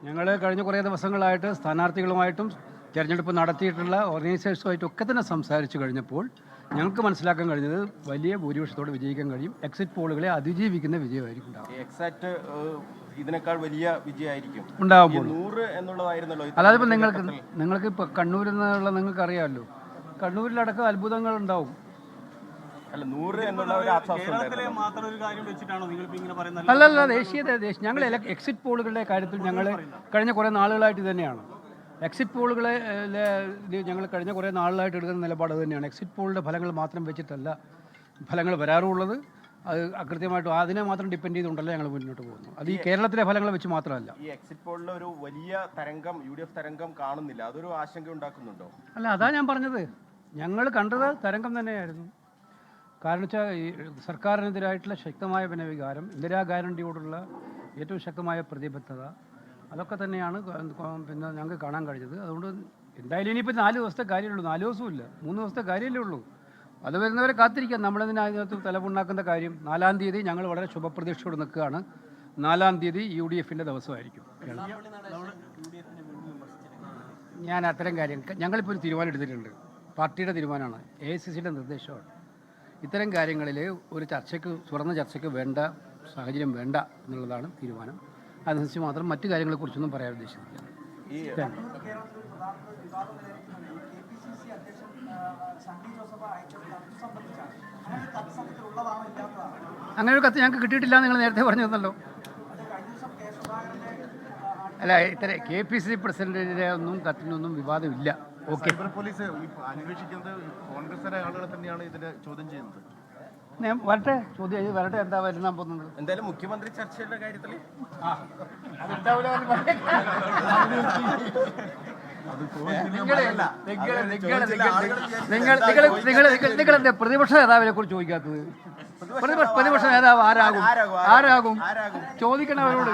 ഞങ്ങൾ കഴിഞ്ഞ കുറേ ദിവസങ്ങളായിട്ട് സ്ഥാനാർത്ഥികളുമായിട്ടും തിരഞ്ഞെടുപ്പ് നടത്തിയിട്ടുള്ള ഓർഗനൈസേഴ്സുമായിട്ടും ഒക്കെ തന്നെ സംസാരിച്ചു കഴിഞ്ഞപ്പോൾ ഞങ്ങൾക്ക് മനസ്സിലാക്കാൻ കഴിഞ്ഞത് വലിയ ഭൂരിപക്ഷത്തോടെ വിജയിക്കാൻ കഴിയും. എക്സിറ്റ് പോളുകളെ അതിജീവിക്കുന്ന വിജയമായിരിക്കും എക്സാക്ട് ഇതിനേക്കാൾ വലിയ വിജയമായിരിക്കും ഉണ്ടാകുമ്പോൾ. 100 എന്നുള്ളതായിരുന്നല്ലോ. അതായത് ഇപ്പോൾ നിങ്ങൾക്ക് ഇപ്പോൾ കണ്ണൂരിൽ നിന്നുള്ള നിങ്ങൾക്ക് അറിയാമല്ലോ, കണ്ണൂരിലടക്കം അത്ഭുതങ്ങൾ ഉണ്ടാവും. അല്ല 100 എന്നുള്ള ഒരു അല്ലല്ല, ദേശീയ ഞങ്ങൾ എക്സിറ്റ് പോളുകളുടെ കാര്യത്തിൽ ഞങ്ങൾ കഴിഞ്ഞ കുറേ നാളുകളായിട്ട് തന്നെയാണ് എക്സിറ്റ് പോളുകളെ ഞങ്ങൾ കഴിഞ്ഞ കുറേ നാളുകളായിട്ട് എടുക്കുന്ന നിലപാട് തന്നെയാണ്. എക്സിറ്റ് പോളുടെ ഫലങ്ങൾ മാത്രം വെച്ചിട്ടല്ല ഫലങ്ങൾ വരാറുള്ളത്. അത് കൃത്യമായിട്ടും അതിനെ മാത്രം ഡിപ്പെൻഡ് ചെയ്തുകൊണ്ടല്ല ഞങ്ങൾ മുന്നോട്ട് പോകുന്നു. അത് ഈ കേരളത്തിലെ ഫലങ്ങൾ വെച്ച് മാത്രമല്ല. ഈ എക്സിറ്റ് പോളിൽ ഒരു വലിയ തരംഗം UDF തരംഗം കാണുന്നില്ല, അതൊരു ആശങ്ക ഉണ്ടാക്കുന്നുണ്ടോ? അല്ല, അതാ ഞാൻ പറഞ്ഞത്, ഞങ്ങൾ കണ്ടത് തരംഗം തന്നെയായിരുന്നു. കാരണം വെച്ചാൽ ഈ സർക്കാരിനെതിരായിട്ടുള്ള ശക്തമായ വികാരം, ഇന്ദിരാ ഗ്യാരണ്ടിയോടുള്ള ഏറ്റവും ശക്തമായ പ്രതിബദ്ധത, അതൊക്കെ തന്നെയാണ് പിന്നെ ഞങ്ങൾക്ക് കാണാൻ കഴിഞ്ഞത്. അതുകൊണ്ട് എന്തായാലും ഇനിയിപ്പോൾ 4 ദിവസത്തെ കാര്യമുള്ളൂ, 4 ദിവസവും ഇല്ല, 3 ദിവസത്തെ കാര്യമല്ലേ ഉള്ളൂ. അത് വരുന്നവരെ കാത്തിരിക്കാം. നമ്മളതിനകത്ത് തലമുണ്ടാക്കുന്ന കാര്യം 4-ാം തീയതി ഞങ്ങൾ വളരെ ശുഭപ്രതീക്ഷയോട് നിൽക്കുകയാണ്. 4-ാം തീയതി UDFൻ്റെ ദിവസമായിരിക്കും. ഞാൻ അത്തരം കാര്യം ഞങ്ങളിപ്പോൾ ഒരു തീരുമാനം എടുത്തിട്ടുണ്ട്. പാർട്ടിയുടെ തീരുമാനമാണ്, AICCയുടെ നിർദ്ദേശമാണ്. ഇത്തരം കാര്യങ്ങളിൽ ഒരു തുറന്ന ചർച്ചയ്ക്ക് വേണ്ട സാഹചര്യം വേണ്ട എന്നുള്ളതാണ് തീരുമാനം. അതനുസരിച്ച് മാത്രം മറ്റു കാര്യങ്ങളെക്കുറിച്ചൊന്നും പറയാൻ ഉദ്ദേശിക്കുന്നില്ല. അങ്ങനെ ഒരു കത്ത് ഞങ്ങൾക്ക് കിട്ടിയിട്ടില്ല, നിങ്ങൾ നേരത്തെ പറഞ്ഞു തന്നല്ലോ. അല്ല, KPCC പ്രസിഡന്റിന്റെ ഒന്നും കത്തിനൊന്നും വിവാദമില്ല. ഓക്കെ, പോലീസ് അന്വേഷിക്കുന്നത് കോൺഗ്രസിലെ ആളുകളെ തന്നെയാണ് ഇതിനെ ചോദ്യം ചെയ്യുന്നത്. വരട്ടെ, ചോദ്യം വരട്ടെ, എന്താ വരുന്നാൻ പോകുന്നത്. എന്തായാലും മുഖ്യമന്ത്രി ചർച്ചയുടെ കാര്യത്തിൽ നിങ്ങളെന്താ പ്രതിപക്ഷ നേതാവിനെ കുറിച്ച് ചോദിക്കാത്തത്? പ്രതിപക്ഷ നേതാവ് ആരാകും ചോദിക്കണം അവരോട്.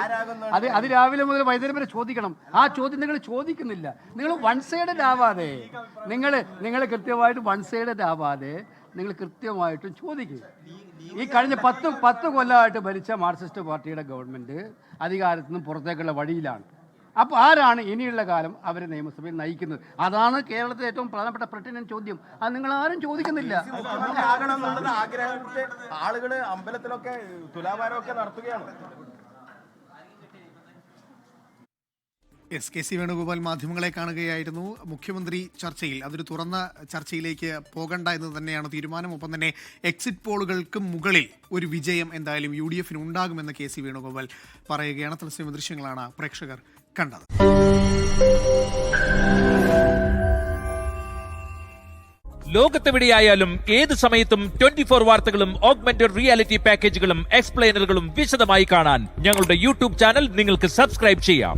അത് രാവിലെ മുതൽ വൈകുന്നേരം വരെ ചോദിക്കണം. ആ ചോദ്യം നിങ്ങൾ ചോദിക്കുന്നില്ല. നിങ്ങൾ വൺ സൈഡഡ് ആവാതെ, നിങ്ങൾ കൃത്യമായിട്ട് വൺ സൈഡഡ് ആവാതെ നിങ്ങൾ കൃത്യമായിട്ടും ചോദിക്കുക. ഈ കഴിഞ്ഞ 10 കൊല്ലമായിട്ട് ഭരിച്ച മാർക്സിസ്റ്റ് പാർട്ടിയുടെ ഗവൺമെൻറ് അധികാരത്തിൽ നിന്നും പുറത്തേക്കുള്ള വഴിയിലാണ്. അപ്പോൾ ആരാണ് ഇനിയുള്ള കാലം അവരെ നിയമസഭയിൽ നയിക്കുന്നത്? അതാണ് കേരളത്തിലെ ഏറ്റവും പ്രധാനപ്പെട്ട പെർട്ടിനന്റ് ചോദ്യം. അത് നിങ്ങൾ ആരും ചോദിക്കുന്നില്ല. ആളുകൾ അമ്പലത്തിലൊക്കെ തുലാഭാരമൊക്കെ നടത്തുകയാണ്. KC വേണുഗോപാൽ മാധ്യമങ്ങളെ കാണുകയായിരുന്നു. മുഖ്യമന്ത്രി ചർച്ചയിൽ അതൊരു തുറന്ന ചർച്ചയിലേക്ക് പോകണ്ട എന്ന് തന്നെയാണ് തീരുമാനം. ഒപ്പം തന്നെ എക്സിറ്റ് പോളുകൾക്ക് മുകളിൽ ഒരു വിജയം എന്തായാലും UDFന് ഉണ്ടാകുമെന്ന് KC വേണുഗോപാൽ പറയുകയാണ്. തത്സമയ ദൃശ്യങ്ങളാണ് പ്രേക്ഷകർ കണ്ടത്. ലോകത്തെവിടെയായാലും ഏത് സമയത്തും 24 വാർത്തകളും ഓഗ്മെന്റഡ് റിയാലിറ്റി പാക്കേജുകളും എക്സ്പ്ലെയിനറുകളും വിശദമായി കാണാൻ ഞങ്ങളുടെ YouTube ചാനൽ നിങ്ങൾക്ക് സബ്സ്ക്രൈബ് ചെയ്യാം.